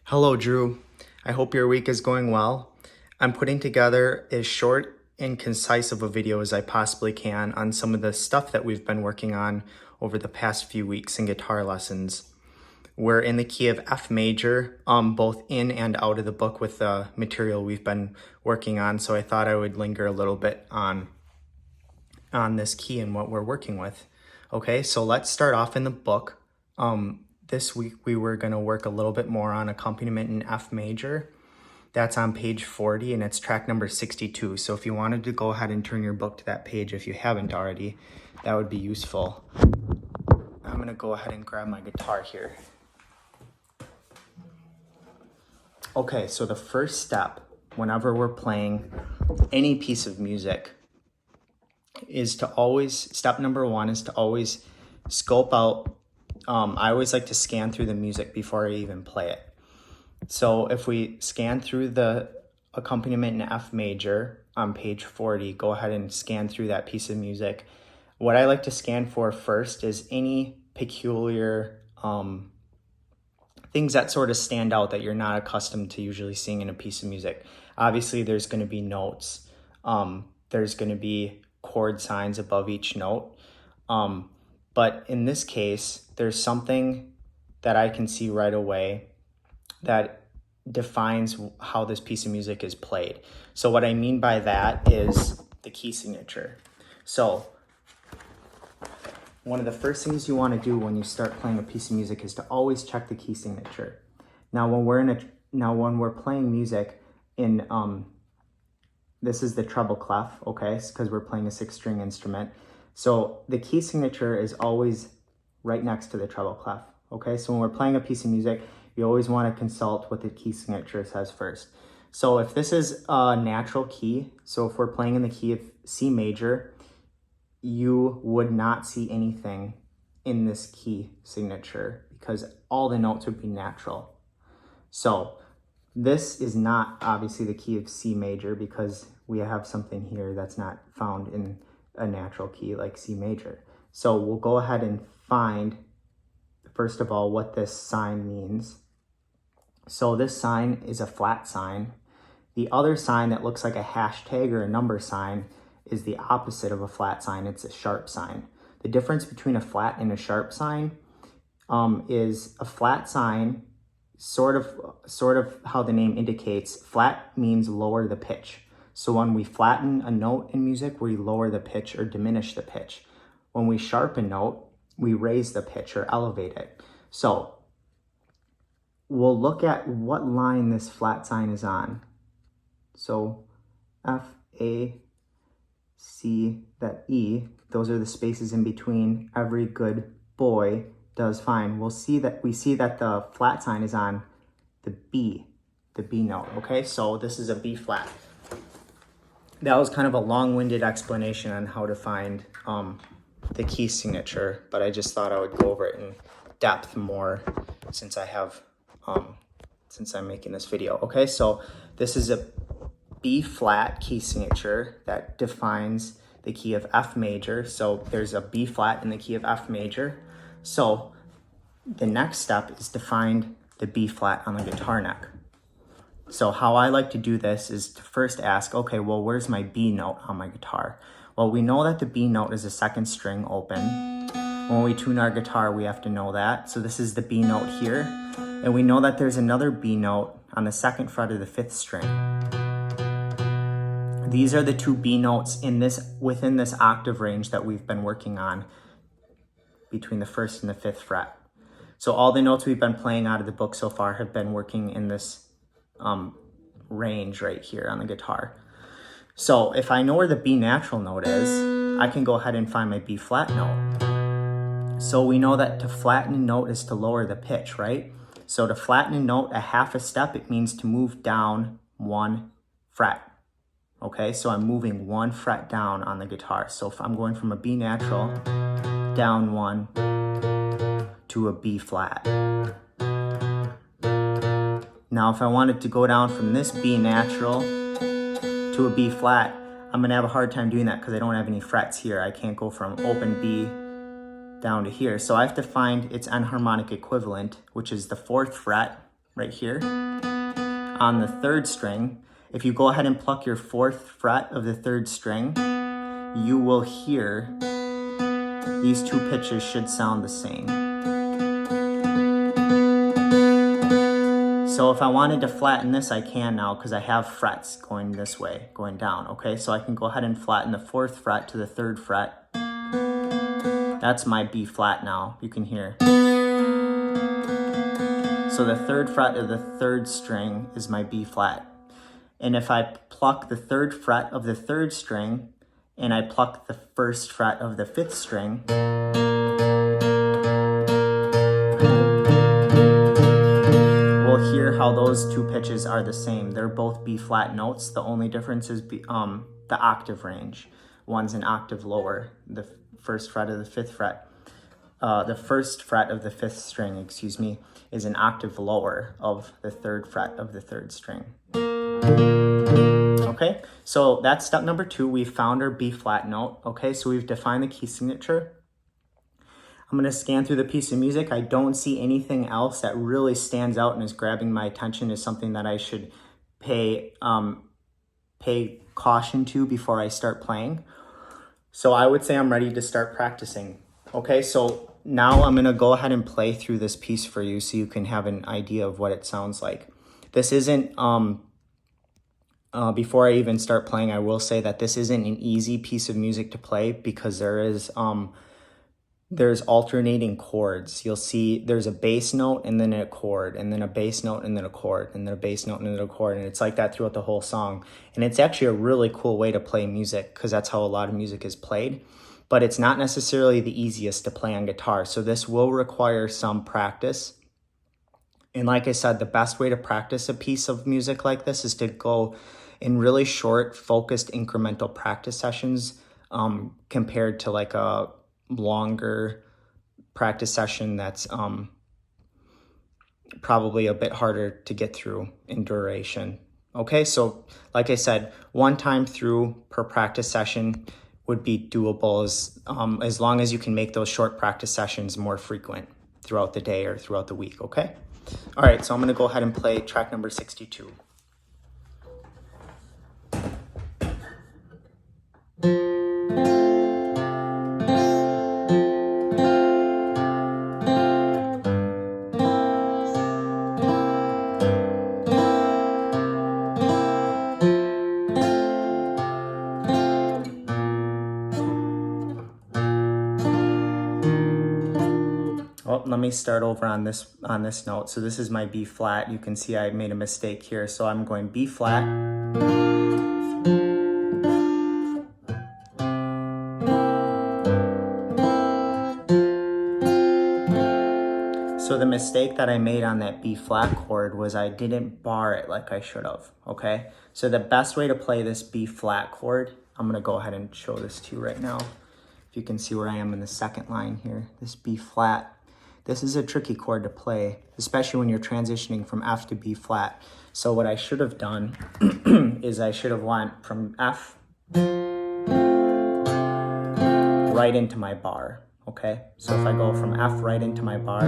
Hello, Drew. I hope your week is going well. I'm putting together as short and concise of a video as I possibly can on some of the stuff that we've been working on over the past few weeks in guitar lessons. We're in the key of F major, both in and out of the book with the material we've been working on, so I thought I would linger a little bit on this key and what we're working with. Okay, so let's start off in the book. This week we were going to work a little bit more on accompaniment in F major. That's on page 40 and it's track number 62. So if you wanted to go ahead and turn your book to that page if you haven't already, that would be useful. I'm going to go ahead and grab my guitar here. Okay, so the first step whenever we're playing any piece of music is to always, step number one is to always scope out. I always like to scan through the music before I even play it. So if we scan through the accompaniment in F major on page 40, go ahead and scan through that piece of music. What I like to scan for first is any peculiar things that sort of stand out that you're not accustomed to usually seeing in a piece of music. Obviously, there's going to be notes. There's going to be chord signs above each note. But in this case, there's something that I can see right away that defines how this piece of music is played. So what I mean by that is the key signature. So one of the first things you want to do when you start playing a piece of music is to always check the key signature. Now when we're playing music in this is the treble clef, okay? Because we're playing a 6-string instrument. So the key signature is always right next to the treble clef, okay? So when we're playing a piece of music, you always want to consult what the key signature says first. So if this is a natural key, so if we're playing in the key of C major, you would not see anything in this key signature because all the notes would be natural. So this is not obviously the key of C major because we have something here that's not found in a natural key like C major. So we'll go ahead and find, first of all, what this sign means. So this sign is a flat sign. The other sign that looks like a hashtag or a number sign is the opposite of a flat sign. It's a sharp sign. The difference between a flat and a sharp sign is a flat sign, sort of how the name indicates, flat means lower the pitch. So when we flatten a note in music, we lower the pitch or diminish the pitch. When we sharpen a note, we raise the pitch or elevate it. So we'll look at what line this flat sign is on. So F, A, C, that E, those are the spaces in between. Every good boy does fine. We see that the flat sign is on the B note, okay? So this is a B flat. That was kind of a long-winded explanation on how to find the key signature, but I just thought I would go over it in depth more since I'm making this video. Okay, so this is a B flat key signature that defines the key of F major. So there's a B flat in the key of F major. So the next step is to find the B flat on the guitar neck. So how I like to do this is to first ask, okay, well, where's my B note on my guitar? Well, we know that the B note is a 2nd string open. When we tune our guitar, we have to know that. So this is the B note here. And we know that there's another B note on the 2nd fret of the 5th string. These are the 2 B notes within this octave range that we've been working on between the 1st and the 5th fret. So all the notes we've been playing out of the book so far have been working in this range right here on the guitar. So if I know where the B natural note is, I can go ahead and find my B flat note. So we know that to flatten a note is to lower the pitch, right? So to flatten a note a half a step, it means to move down 1 fret. Okay, so I'm moving 1 fret down on the guitar. So if I'm going from a B natural down 1 to a B flat. Now, if I wanted to go down from this B natural to a B flat, I'm gonna have a hard time doing that because I don't have any frets here. I can't go from open B down to here. So I have to find its enharmonic equivalent, which is the 4th fret right here on the 3rd string. If you go ahead and pluck your 4th fret of the 3rd string, you will hear these 2 pitches should sound the same. So if I wanted to flatten this, I can now because I have frets going this way, going down, okay? So I can go ahead and flatten the 4th fret to the 3rd fret. That's my B flat now, you can hear. So the 3rd fret of the 3rd string is my B flat. And if I pluck the 3rd fret of the 3rd string and I pluck the 1st fret of the 5th string, we'll hear how those 2 pitches are the same. They're both B flat notes. The only difference is the octave range. One's an octave lower, the 1st fret of the 5th fret. The 1st fret of the 5th string, excuse me, is an octave lower of the 3rd fret of the 3rd string. Okay, so that's step number 2. We've found our B flat note. Okay, so we've defined the key signature. I'm going to scan through the piece of music. I don't see anything else that really stands out and is grabbing my attention as something that I should pay caution to before I start playing. So I would say I'm ready to start practicing. Okay, so now I'm going to go ahead and play through this piece for you so you can have an idea of what it sounds like. This isn't, before I even start playing, I will say that this isn't an easy piece of music to play because there's alternating chords. You'll see there's a bass note and then a chord, and then a bass note and then a chord, and then a bass note and then a chord, and it's like that throughout the whole song. And it's actually a really cool way to play music because that's how a lot of music is played. But it's not necessarily the easiest to play on guitar, so this will require some practice. And like I said, the best way to practice a piece of music like this is to go in really short, focused, incremental practice sessions compared to like a longer practice session that's probably a bit harder to get through in duration. Okay, so like I said, 1 time through per practice session would be doable as long as you can make those short practice sessions more frequent throughout the day or throughout the week, okay? All right, so I'm gonna go ahead and play track number 62. Oh, let me start over on this note. So this is my B flat. You can see I made a mistake here. So I'm going B flat. So the mistake that I made on that B flat chord was I didn't bar it like I should have, okay? So the best way to play this B flat chord, I'm gonna go ahead and show this to you right now. If you can see where I am in the 2nd line here, this B flat. This is a tricky chord to play, especially when you're transitioning from F to B flat. So what I should have done is I should have went from F right into my bar, okay? So if I go from F right into my bar,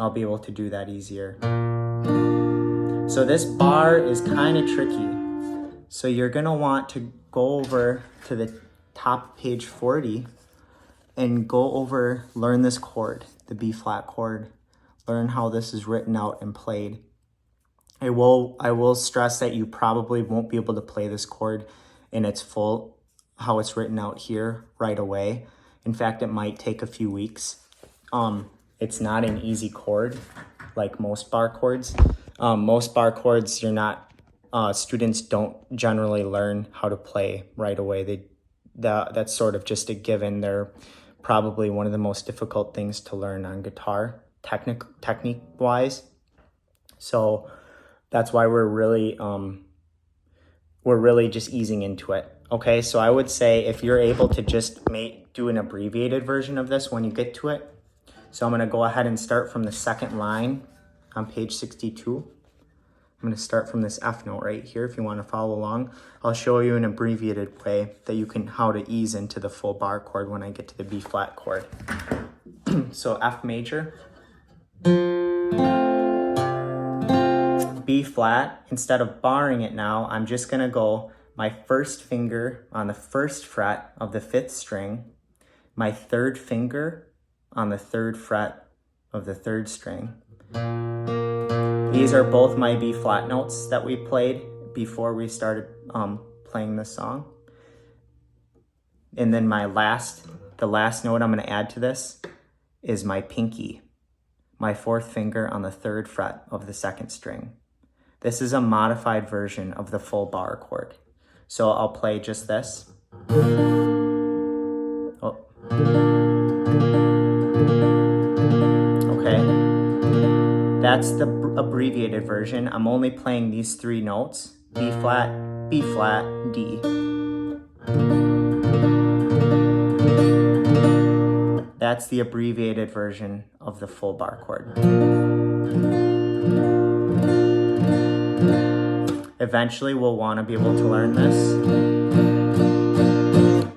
I'll be able to do that easier. So this bar is kind of tricky. So you're gonna want to go over to the top of page 40 and go over, learn this chord, the B flat chord, learn how this is written out and played. I will stress that you probably won't be able to play this chord in its full, how it's written out here right away. In fact, it might take a few weeks. It's not an easy chord like most bar chords. Most bar chords, students don't generally learn how to play right away. That's sort of just a given. They're probably one of the most difficult things to learn on guitar, technique-wise. So that's why we're really just easing into it. Okay, so I would say if you're able to just do an abbreviated version of this when you get to it. So I'm gonna go ahead and start from the 2nd line on page 62. I'm going to start from this F note right here. If you want to follow along, I'll show you an abbreviated way that how to ease into the full bar chord when I get to the B flat chord. So F major, B flat. Instead of barring it now, I'm just gonna go my first finger on the first fret of the 5th string, my third finger on the 3rd fret of the 3rd string. These are both my B flat notes that we played before we started playing this song. And then the last note I'm gonna add to this is my pinky, my 4th finger on the 3rd fret of the 2nd string. This is a modified version of the full bar chord. So I'll play just this. Oh. Okay, that's the abbreviated version. I'm only playing these 3 notes, B flat, D. That's the abbreviated version of the full bar chord. Eventually we'll want to be able to learn this,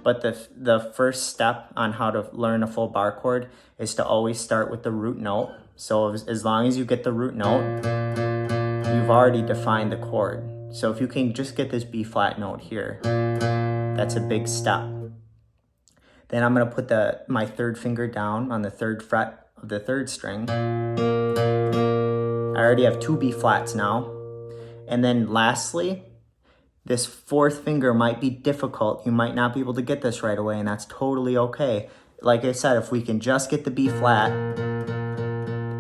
but the first step on how to learn a full bar chord is to always start with the root note. So as long as you get the root note, you've already defined the chord. So if you can just get this B flat note here, that's a big step. Then I'm going to put my 3rd finger down on the 3rd fret of the 3rd string. I already have 2 B flats now. And then lastly, this 4th finger might be difficult. You might not be able to get this right away, and that's totally okay. Like I said, if we can just get the B flat,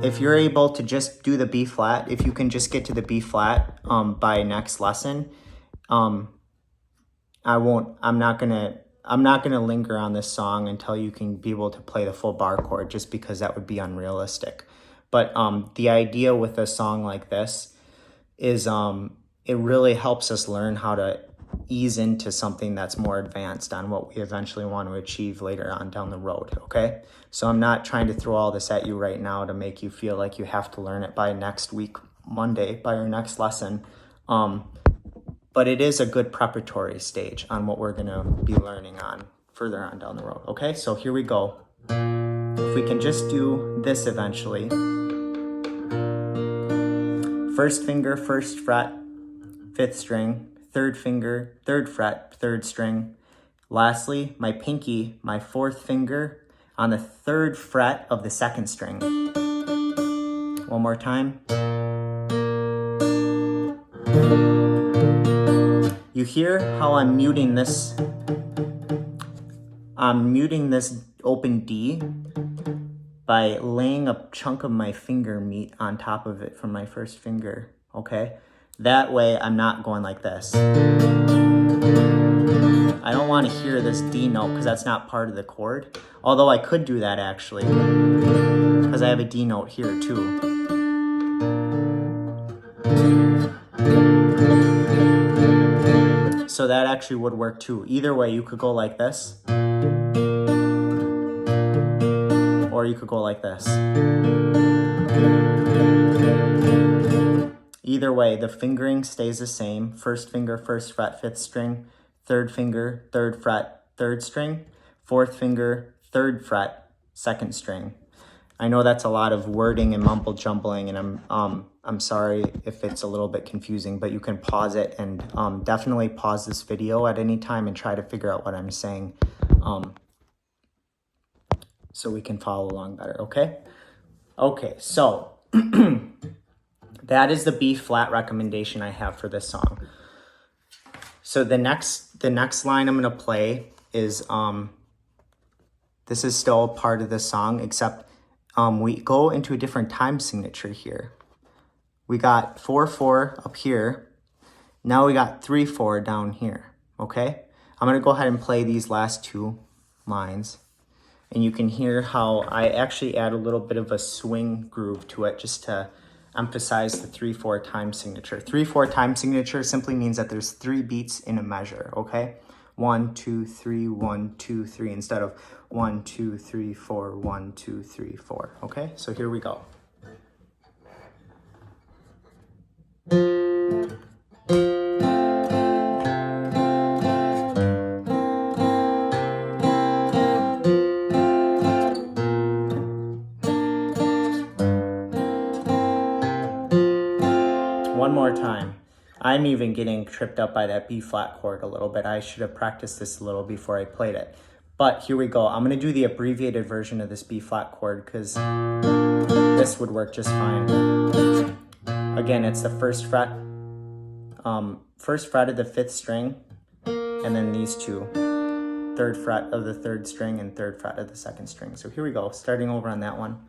if you're able to just do the B flat, if you can just get to the B flat by next lesson, I'm not gonna linger on this song until you can be able to play the full bar chord, just because that would be unrealistic. But the idea with a song like this is it really helps us learn how to ease into something that's more advanced on what we eventually want to achieve later on down the road, okay? So I'm not trying to throw all this at you right now to make you feel like you have to learn it by next week, Monday, by our next lesson. But it is a good preparatory stage on what we're gonna be learning on further on down the road, okay? So here we go. If we can just do this eventually. First finger, 1st fret, 5th string, 3rd finger, 3rd fret, 3rd string. Lastly, my pinky, my 4th finger on the 3rd fret of the 2nd string. One more time. You hear how I'm muting this? I'm muting this open D by laying a chunk of my finger meat on top of it from my 1st finger, okay? That way I'm not going like this. I don't want to hear this D note because that's not part of the chord. Although I could do that actually, because I have a D note here too. So that actually would work too. Either way, you could go like this. Or you could go like this. Either way, the fingering stays the same. 1st finger, 1st fret, 5th string. 3rd finger, 3rd fret, 3rd string. 4th finger, 3rd fret, 2nd string. I know that's a lot of wording and mumble jumbling, and I'm sorry if it's a little bit confusing, but you can pause it and definitely pause this video at any time and try to figure out what I'm saying. So we can follow along better, okay? Okay, so that is the B flat recommendation I have for this song. So the next line I'm gonna play is, this is still part of the song, except we go into a different time signature here. We got 4/4 up here. Now we got 3/4 down here, okay? I'm gonna go ahead and play these last 2 lines. And you can hear how I actually add a little bit of a swing groove to it just to emphasize the 3/4 time signature. 3/4 time signature simply means that there's 3 beats in a measure, okay? 1, 2, 3, 1, 2, 3, instead of 1, 2, 3, 4, 1, 2, 3, 4, okay? So here we go. one more time. I'm even getting tripped up by that B flat chord a little bit. I should have practiced this a little before I played it. But here we go. I'm gonna do the abbreviated version of this B flat chord because this would work just fine. Again, it's the first fret of the 5th string, and then these two, 3rd fret of the 3rd string and 3rd fret of the 2nd string. So here we go, starting over on that one.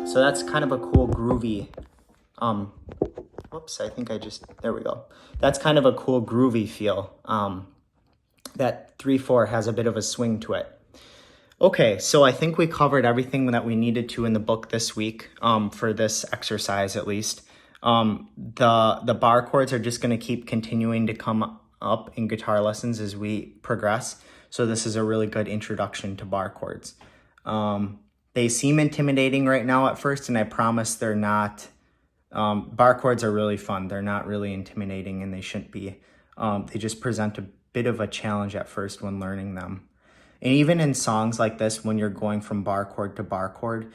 So that's kind of a cool groovy, whoops, I think there we go. That's kind of a cool groovy feel. That 3/4 has a bit of a swing to it. Okay, so I think we covered everything that we needed to in the book this week, for this exercise at least. The bar chords are just gonna keep continuing to come up in guitar lessons as we progress. So this is a really good introduction to bar chords. They seem intimidating right now at first, and I promise they're not. Bar chords are really fun. They're not really intimidating, and they shouldn't be. They just present a bit of a challenge at first when learning them. And even in songs like this, when you're going from bar chord to bar chord,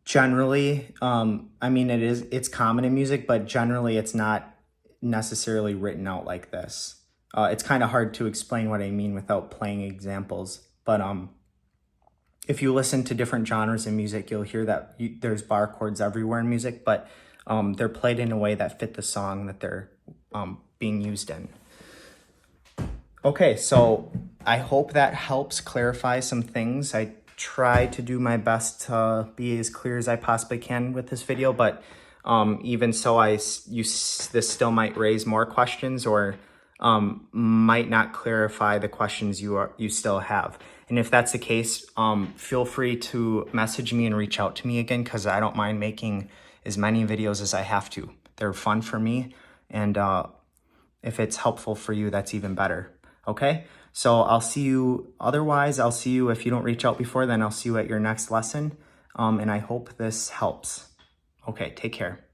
generally, I mean, it's common in music, but generally it's not necessarily written out like this. It's kind of hard to explain what I mean without playing examples. But if you listen to different genres in music, you'll hear that there's bar chords everywhere in music, but they're played in a way that fit the song that they're being used in. Okay, so I hope that helps clarify some things. I try to do my best to be as clear as I possibly can with this video, but even so, this still might raise more questions or might not clarify the questions you still have. And if that's the case, feel free to message me and reach out to me again, because I don't mind making as many videos as I have to. They're fun for me, and if it's helpful for you, that's even better. Okay, so I'll see you. Otherwise, I'll see you if you don't reach out before, then I'll see you at your next lesson. And I hope this helps. Okay, take care.